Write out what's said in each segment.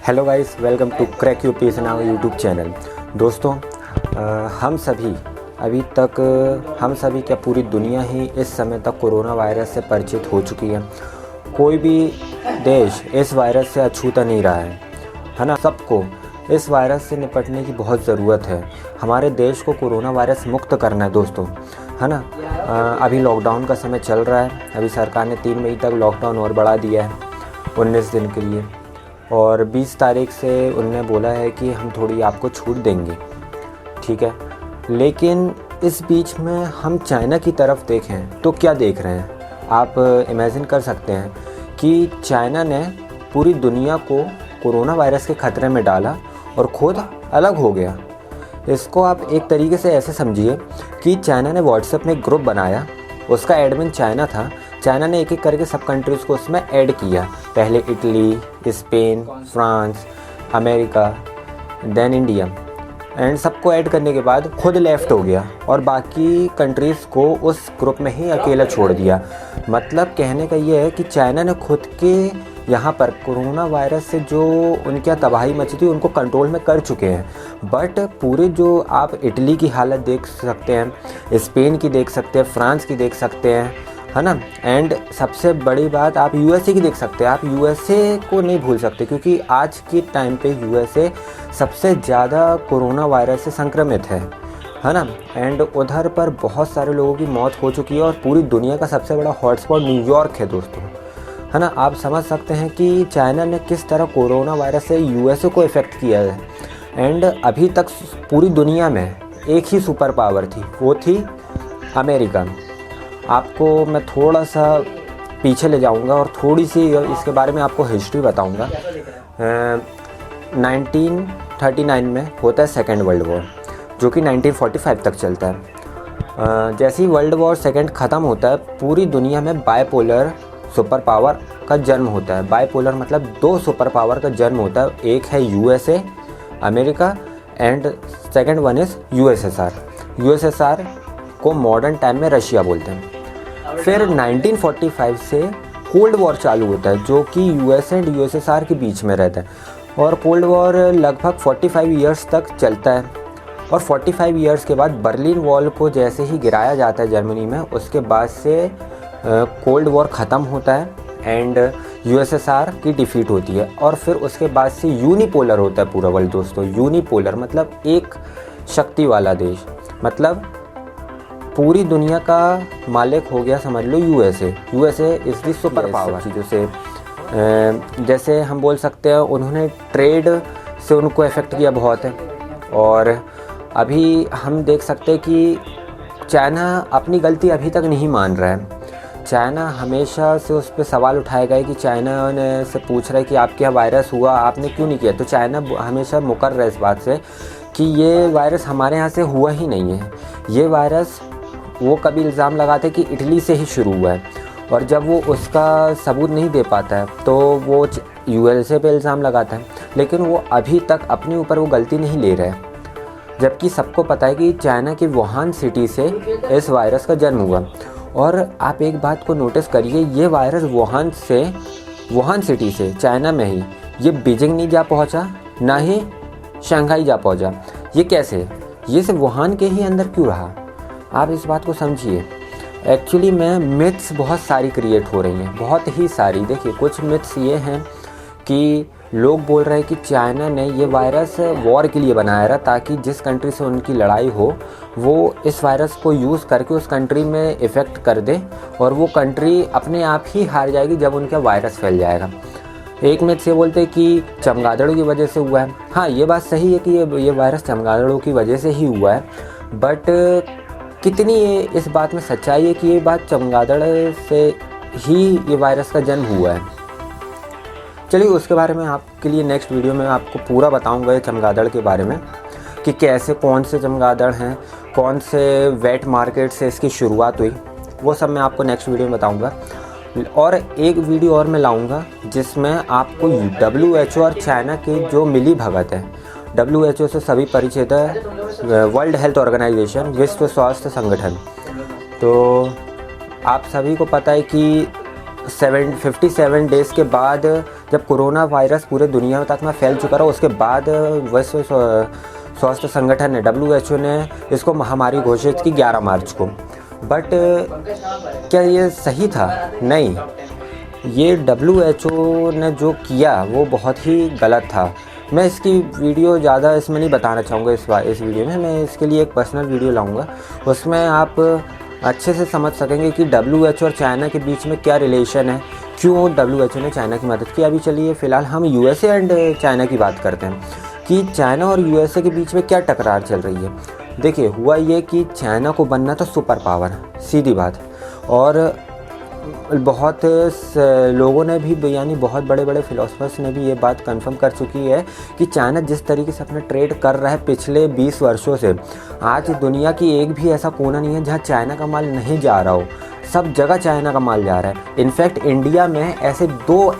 Hello guys, welcome to crack UPSC now YouTube channel. दोस्तों, हम सभी क्या पूरी दुनिया ही इस समय तक कोरोना वायरस से परिचित हो चुकी है। कोई भी देश इस वायरस से अछूता नहीं रहा है ना। सबको इस वायरस से निपटने की बहुत ज़रूरत है। हमारे देश को कोरोना वायरस मुक्त करना है दोस्तों, है ना। अभी लॉकडाउन का समय चल रहा है। अभी सरकार ने 3 मई तक लॉकडाउन और बढ़ा दिया है 19 दिन के लिए, और 20 तारीख से उन्होंने बोला है कि हम थोड़ी आपको छूट देंगे, ठीक है। लेकिन इस बीच में हम चाइना की तरफ देखें तो क्या देख रहे हैं, आप इमेजिन कर सकते हैं कि चाइना ने पूरी दुनिया को कोरोना वायरस के ख़तरे में डाला और ख़ुद अलग हो गया। इसको आप एक तरीके से ऐसे समझिए कि चाइना ने व्हाट्सएप में एक ग्रुप बनाया, उसका एडमिन चाइना था। चाइना ने एक एक करके सब कंट्रीज़ को उसमें ऐड किया। पहले Italy, Spain, France, America, then India, and सबको ऐड करने के बाद खुद लेफ़्ट हो गया और बाकी कंट्रीज़ को उस ग्रुप में ही अकेला छोड़ दिया। मतलब कहने का ये है कि चाइना ने खुद के यहाँ पर कोरोना वायरस से जो उनके यहाँ तबाही मची थी उनको कंट्रोल में कर चुके हैं। बट पूरे जो आप इटली की हालत देख सकते हैं, स्पेन की देख सकते हैं, फ्रांस की देख सकते हैं, है ना। एंड सबसे बड़ी बात आप यूएसए की देख सकते हैं। आप यूएसए को नहीं भूल सकते क्योंकि आज के टाइम पे यूएसए सबसे ज़्यादा कोरोना वायरस से संक्रमित है ना। एंड उधर पर बहुत सारे लोगों की मौत हो चुकी है और पूरी दुनिया का सबसे बड़ा हॉटस्पॉट न्यूयॉर्क है दोस्तों, है ना। आप समझ सकते हैं कि चाइना ने किस तरह कोरोना वायरस से यूएसए को इफ़ेक्ट किया है। एंड अभी तक पूरी दुनिया में एक ही सुपर पावर थी, वो थी अमेरिका। आपको मैं थोड़ा सा पीछे ले जाऊंगा और थोड़ी सी इसके बारे में आपको हिस्ट्री बताऊंगा। 1939 में होता है सेकेंड वर्ल्ड वॉर, जो कि 1945 तक चलता है। जैसे ही वर्ल्ड वॉर सेकेंड ख़त्म होता है, पूरी दुनिया में बायपोलर सुपर पावर का जन्म होता है। बायपोलर मतलब 2 सुपर पावर का जन्म होता है। एक है USA, America, and second one is USSR. USSR को मॉडर्न टाइम में रशिया बोलते हैं। फिर 1945 से कोल्ड वॉर चालू होता है, जो कि यूएस एंड यूएसएसआर के बीच में रहता है। और कोल्ड वॉर लगभग 45 ईयर्स तक चलता है। और 45 ईयर्स के बाद बर्लिन वॉल को जैसे ही गिराया जाता है जर्मनी में, उसके बाद से कोल्ड वॉर ख़त्म होता है एंड यूएसएसआर की डिफीट होती है। और फिर उसके बाद से यूनिपोलर होता है पूरा वर्ल्ड दोस्तों। यूनिपोलर मतलब एक शक्ति वाला देश, मतलब पूरी दुनिया का मालिक हो गया समझ लो यूएसए। यूएसए इस दी सुपर पावर चीज़ों से, जैसे हम बोल सकते हैं उन्होंने ट्रेड से उनको इफ़ेक्ट किया बहुत है। और अभी हम देख सकते हैं कि चाइना अपनी गलती अभी तक नहीं मान रहा है। चाइना हमेशा से उस पर सवाल उठाया गया कि चाइना ने से पूछ रहा है कि आपके यहाँ वायरस हुआ, आपने क्यों नहीं किया। तो चाइना हमेशा मुकर रहा है इस बात से कि ये वायरस हमारे यहाँ से हुआ ही नहीं है। ये वायरस वो कभी इल्ज़ाम लगाते कि इटली से ही शुरू हुआ है, और जब वो उसका सबूत नहीं दे पाता है तो वो यूएसए पे इल्ज़ाम लगाता है। लेकिन वो अभी तक अपने ऊपर वो गलती नहीं ले रहा है, जबकि सबको पता है कि चाइना की वुहान सिटी से इस वायरस का जन्म हुआ। और आप एक बात को नोटिस करिए, ये वायरस वुहान सिटी से चाइना में ही, ये बीजिंग नहीं जा पहुंचा, ना ही शंघाई जा पहुंचा। ये कैसे, ये सिर्फ वुहान के ही अंदर क्यों रहा, आप इस बात को समझिए। एक्चुअली में मिथ्स बहुत सारी क्रिएट हो रही हैं, बहुत ही सारी। देखिए, कुछ मिथ्स ये हैं कि लोग बोल रहे हैं कि चाइना ने ये वायरस वॉर के लिए बनाया रहा, ताकि जिस कंट्री से उनकी लड़ाई हो वो इस वायरस को यूज़ करके उस कंट्री में इफ़ेक्ट कर दे और वो कंट्री अपने आप ही हार जाएगी जब उनका वायरस फैल जाएगा। एक मिथ ये बोलते हैं कि चमगादड़ों की वजह से हुआ है। हाँ, ये बात सही है कि ये वायरस चमगादड़ों की वजह से ही हुआ है, बट कितनी इस बात में सच्चाई है कि ये बात चमगादड़ से ही ये वायरस का जन्म हुआ है। चलिए, उसके बारे में आपके लिए नेक्स्ट वीडियो में आपको पूरा बताऊंगा ये चमगादड़ के बारे में, कि कैसे, कौन से चमगादड़ हैं, कौन से वेट मार्केट से इसकी शुरुआत हुई, वो सब मैं आपको नेक्स्ट वीडियो में बताऊंगा। और एक वीडियो और मैं लाऊंगा जिसमें आपको WHO और चाइना की जो मिली भगत है, WHO से सभी परिचित है, वर्ल्ड हेल्थ ऑर्गेनाइजेशन, विश्व स्वास्थ्य संगठन। तो आप सभी को पता है कि 57 डेज़ के बाद, जब कोरोना वायरस पूरे दुनिया तक में फैल चुका रहा, उसके बाद विश्व स्वास्थ्य संगठन ने WHO ने इसको महामारी घोषित की 11 मार्च को। बट क्या ये सही था? नहीं, ये WHO ने जो किया वो बहुत ही गलत था। मैं इसकी वीडियो ज़्यादा इसमें नहीं बताना चाहूँगा इस वीडियो में। मैं इसके लिए एक पर्सनल वीडियो लाऊंगा, उसमें आप अच्छे से समझ सकेंगे कि WHO और चाइना के बीच में क्या रिलेशन है, क्यों WHO ने चाइना की मदद की। अभी चलिए फ़िलहाल हम USA एंड चाइना की बात करते हैं कि चाइना और USA के बीच में क्या टकरार चल रही है। देखिए, हुआ ये कि चाइना को बनना था सुपर पावर, सीधी बात। और बहुत लोगों ने भी, यानी बहुत बड़े बड़े फिलोसफर्स ने भी ये बात कंफर्म कर चुकी है कि चाइना जिस तरीके से अपना ट्रेड कर रहा है पिछले 20 वर्षों से, आज दुनिया की एक भी ऐसा कोना नहीं है जहाँ चाइना का माल नहीं जा रहा हो। सब जगह चाइना का माल जा रहा है। इनफैक्ट इंडिया में ऐसे दो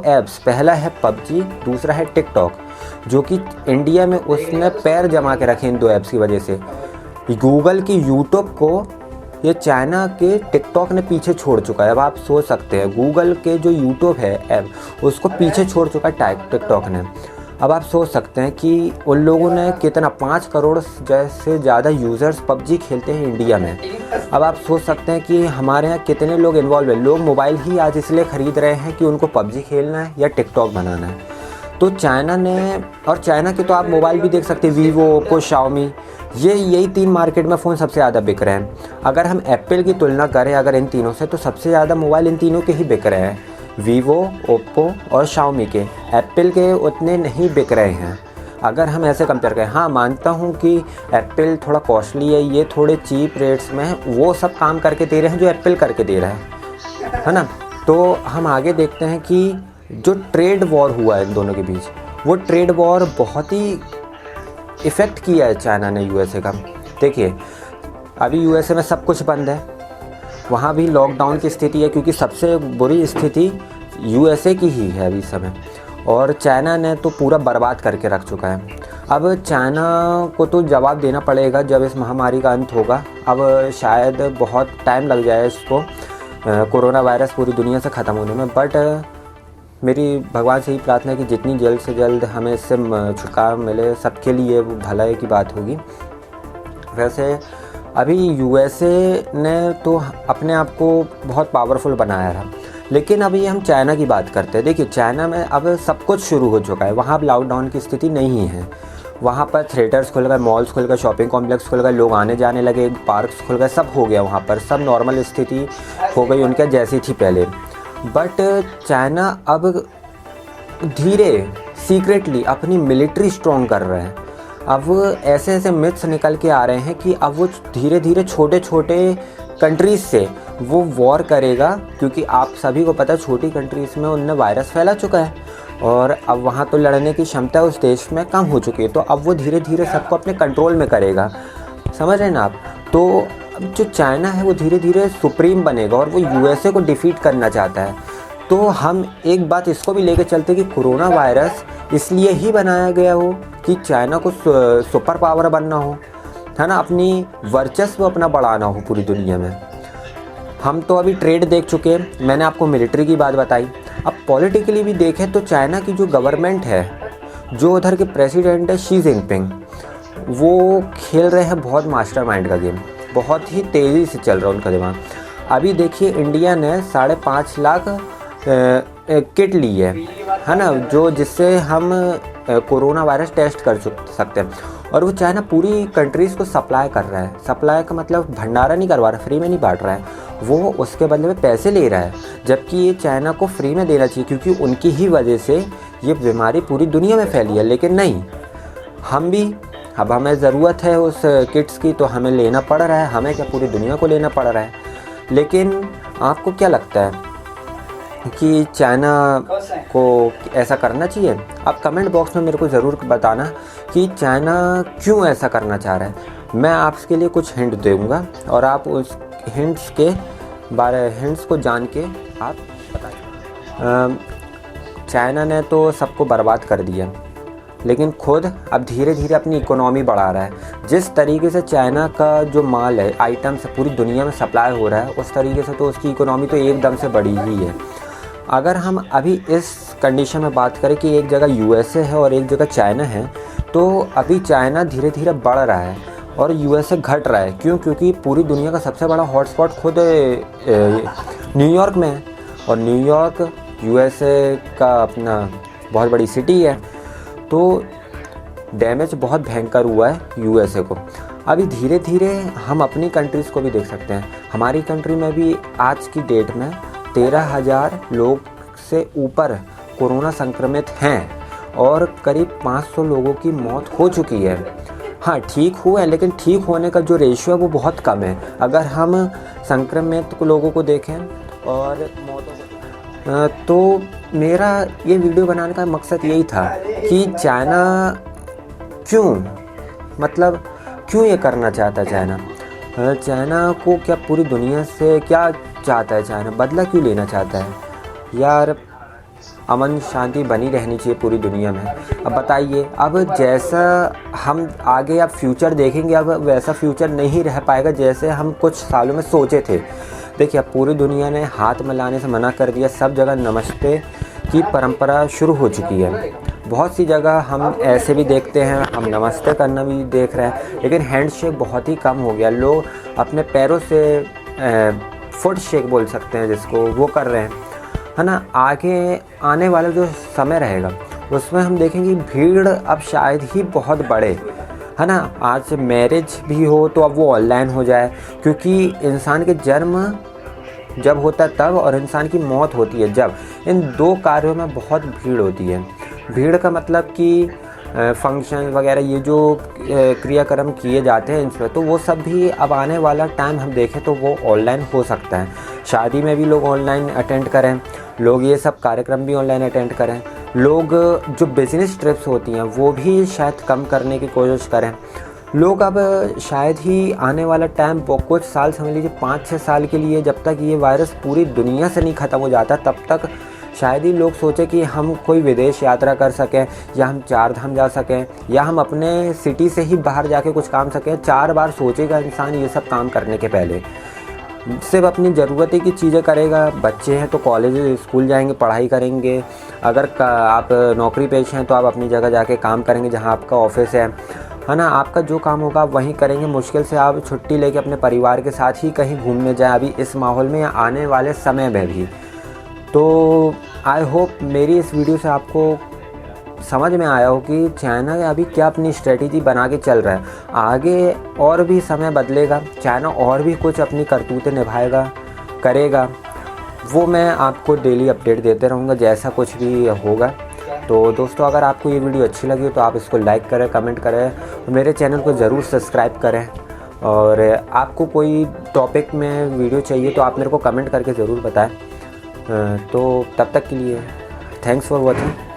ऐप्स, पहला है PUBG, दूसरा है TikTok, जो कि इंडिया में उसने पैर जमा के रखे इन दो ऐप्स की वजह से। गूगल की यूट्यूब को ये चाइना के TikTok ने पीछे छोड़ चुका है। अब आप सोच सकते हैं, गूगल के जो यूट्यूब है ऐप, उसको पीछे छोड़ चुका है TikTok ने। अब आप सोच सकते हैं कि उन लोगों ने कितना 5 करोड़ जैसे ज़्यादा यूज़र्स PUBG खेलते हैं इंडिया में। अब आप सोच सकते हैं कि हमारे यहाँ कितने लोग इन्वॉल्व हैं। लोग मोबाइल ही आज इसलिए ख़रीद रहे हैं कि उनको PUBG खेलना है या TikTok बनाना है। तो चाइना ने, और चाइना के तो आप मोबाइल भी देख सकते हैं, वीवो, ओप्पो, शाओमी, यही 3 मार्केट में फ़ोन सबसे ज़्यादा बिक रहे हैं। अगर हम एप्पल की तुलना करें अगर इन तीनों से, तो सबसे ज़्यादा मोबाइल इन तीनों के ही बिक रहे हैं, वीवो, ओप्पो और शाओमी के। एप्पल के उतने नहीं बिक रहे हैं अगर हम ऐसे कंपेयर करें। हाँ, मानता हूँ कि एप्पल थोड़ा कॉस्टली है, ये थोड़े चीप रेट्स में है, वो सब काम करके दे रहे हैं जो एप्पल करके दे रहा है ना। तो हम आगे देखते हैं कि जो ट्रेड वॉर हुआ है इन दोनों के बीच, वो ट्रेड वॉर बहुत ही इफ़ेक्ट किया है चाइना ने USA का। देखिए, अभी USA में सब कुछ बंद है, वहाँ भी लॉकडाउन की स्थिति है, क्योंकि सबसे बुरी स्थिति USA की ही है अभी समय। और चाइना ने तो पूरा बर्बाद करके रख चुका है। अब चाइना को तो जवाब देना पड़ेगा जब इस महामारी का अंत होगा। अब शायद बहुत टाइम लग जाए इसको, कोरोना वायरस पूरी दुनिया से ख़त्म होने में। बट मेरी भगवान से ही प्रार्थना है कि जितनी जल्द से जल्द हमें इससे छुटकारा मिले, सबके लिए वो भलाई की बात होगी। वैसे अभी USA ने तो अपने आप को बहुत पावरफुल बनाया है, लेकिन अभी हम चाइना की बात करते हैं। देखिए, चाइना में अब सब कुछ शुरू हो चुका है। वहाँ अब लॉकडाउन की स्थिति नहीं है। वहाँ पर थिएटर्स खुल गए, मॉल्स खुल गए, शॉपिंग कॉम्प्लेक्स खुल गए, लोग आने जाने लगे, पार्क्स खुल गए, सब हो गया वहाँ पर, सब नॉर्मल स्थिति हो गई उनके जैसी थी पहले। बट चाइना अब धीरे सीक्रेटली अपनी मिलिट्री स्ट्रॉन्ग कर रहे हैं। अब ऐसे ऐसे मिथ्स निकल के आ रहे हैं कि अब वो धीरे धीरे छोटे छोटे कंट्रीज़ से वो वॉर करेगा, क्योंकि आप सभी को पता है छोटी कंट्रीज़ में उनने वायरस फैला चुका है और अब वहाँ तो लड़ने की क्षमता उस देश में कम हो चुकी है। तो अब वो धीरे धीरे सबको अपने कंट्रोल में करेगा, समझ रहे हैं ना आप। तो अब जो चाइना है वो धीरे धीरे सुप्रीम बनेगा और वो USA को डिफीट करना चाहता है। तो हम एक बात इसको भी लेकर चलते कि कोरोना वायरस इसलिए ही बनाया गया हो कि चाइना को सुपर पावर बनना हो, है ना, अपनी वर्चस्व अपना बढ़ाना हो पूरी दुनिया में। हम तो अभी ट्रेड देख चुके हैं, मैंने आपको मिलिट्री की बात बताई। अब पॉलिटिकली भी देखें तो चाइना की जो गवर्नमेंट है, जो उधर के प्रेसिडेंट है शी जिनपिंग, वो खेल रहे हैं बहुत मास्टरमाइंड का गेम, बहुत ही तेज़ी से चल रहा है उनका दिमाग। अभी देखिए, इंडिया ने 5.5 लाख किट ली है ना, जो जिससे हम कोरोना वायरस टेस्ट कर सकते हैं, और वो चाइना पूरी कंट्रीज़ को सप्लाई कर रहा है। सप्लाई का मतलब भंडारा नहीं करवा रहा, फ्री में नहीं बांट रहा है, वो उसके बदले में पैसे ले रहा है। जबकि ये चाइना को फ्री में देना चाहिए, क्योंकि उनकी ही वजह से ये बीमारी पूरी दुनिया में फैली है। लेकिन नहीं, हम भी, अब हमें ज़रूरत है उस किट्स की तो हमें लेना पड़ रहा है। हमें क्या, पूरी दुनिया को लेना पड़ रहा है। लेकिन आपको क्या लगता है कि चाइना को ऐसा करना चाहिए? आप कमेंट बॉक्स में मेरे को ज़रूर बताना कि चाइना क्यों ऐसा करना चाह रहा है। मैं आपके लिए कुछ हिंट दूँगा और आप उस हिंट्स को जान के आप बताएं। चाइना ने तो सबको बर्बाद कर दिया, लेकिन खुद अब धीरे धीरे अपनी इकोनॉमी बढ़ा रहा है। जिस तरीके से चाइना का जो माल है, आइटम्स पूरी दुनिया में सप्लाई हो रहा है, उस तरीके से तो उसकी इकोनॉमी तो एकदम से बढ़ी ही है। अगर हम अभी इस कंडीशन में बात करें कि एक जगह यूएसए है और एक जगह चाइना है, तो अभी चाइना धीरे धीरे बढ़ रहा है और यूएसए घट रहा है। क्यों? क्योंकि पूरी दुनिया का सबसे बड़ा हॉटस्पॉट खुद न्यूयॉर्क में है और न्यूयॉर्क यूएसए का अपना बहुत बड़ी सिटी है, तो डैमेज बहुत भयंकर हुआ है यूएसए को। अभी धीरे धीरे हम अपनी कंट्रीज़ को भी देख सकते हैं। हमारी कंट्री में भी आज की डेट में 13,000 लोग से ऊपर कोरोना संक्रमित हैं और करीब 500 लोगों की मौत हो चुकी है। हाँ, ठीक हुआ है, लेकिन ठीक होने का जो रेशियो है वो बहुत कम है अगर हम संक्रमित लोगों को देखें और मौतों को। तो मेरा ये वीडियो बनाने का मकसद यही था कि चाइना क्यों ये करना चाहता है चाइना को क्या पूरी दुनिया से क्या चाहता है चाइना, बदला क्यों लेना चाहता है? यार, अमन शांति बनी रहनी चाहिए पूरी दुनिया में। अब बताइए, अब जैसा हम आगे अब फ्यूचर देखेंगे, अब वैसा फ्यूचर नहीं रह पाएगा जैसे हम कुछ सालों में सोचे थे। देखिए, अब पूरी दुनिया ने हाथ मिलाने से मना कर दिया, सब जगह नमस्ते की परंपरा शुरू हो चुकी है। बहुत सी जगह हम ऐसे भी देखते हैं, हम नमस्ते करना भी देख रहे हैं, लेकिन हैंडशेक बहुत ही कम हो गया। लोग अपने पैरों से फुट शेक बोल सकते हैं जिसको, वो कर रहे हैं, है ना। आगे आने वाला जो समय रहेगा उसमें हम देखेंगे भीड़ अब शायद ही बहुत बढ़े, है ना। आज मैरिज भी हो तो अब वो ऑनलाइन हो जाए, क्योंकि इंसान के जन्म जब होता है तब और इंसान की मौत होती है जब, इन दो कार्यों में बहुत भीड़ होती है। भीड़ का मतलब कि फंक्शन वगैरह ये जो क्रियाक्रम किए जाते हैं इसमें, तो वो सब भी अब आने वाला टाइम हम देखें तो वो ऑनलाइन हो सकता है। शादी में भी लोग ऑनलाइन अटेंड करें, लोग ये सब कार्यक्रम भी ऑनलाइन अटेंड करें, लोग जो बिज़नेस ट्रिप्स होती हैं वो भी शायद कम करने की कोशिश करें। लोग अब शायद ही आने वाला टाइम कुछ साल, समझ लीजिए 5-6 साल के लिए, जब तक ये वायरस पूरी दुनिया से नहीं ख़त्म हो जाता तब तक शायद ही लोग सोचें कि हम कोई विदेश यात्रा कर सकें, या हम 4 धाम जा सकें, या हम अपने सिटी से ही बाहर जाके कुछ काम सकें। 4 बार सोचेगा इंसान ये सब काम करने के पहले। सिर्फ अपनी ज़रूरत की चीज़ें करेगा। बच्चे हैं तो कॉलेज स्कूल जाएंगे, पढ़ाई करेंगे। अगर आप नौकरी पेश हैं तो आप अपनी जगह जाके काम करेंगे जहाँ आपका ऑफिस है ना। आपका जो काम होगा आप वहीं करेंगे। मुश्किल से आप छुट्टी लेके अपने परिवार के साथ ही कहीं घूमने जाएं अभी इस माहौल में, या आने वाले समय में भी। तो आई होप मेरी इस वीडियो से आपको समझ में आया हो कि चाइना अभी क्या अपनी स्ट्रेटजी बना के चल रहा है। आगे और भी समय बदलेगा, चाइना और भी कुछ अपनी करतूतें निभाएगा, करेगा। वो मैं आपको डेली अपडेट देते रहूँगा जैसा कुछ भी होगा। तो दोस्तों, अगर आपको ये वीडियो अच्छी लगी तो आप इसको लाइक करें, कमेंट करें और मेरे चैनल को ज़रूर सब्सक्राइब करें। और आपको कोई टॉपिक में वीडियो चाहिए तो आप मेरे को कमेंट करके ज़रूर बताएं। तो तब तक के लिए थैंक्स फॉर वॉचिंग।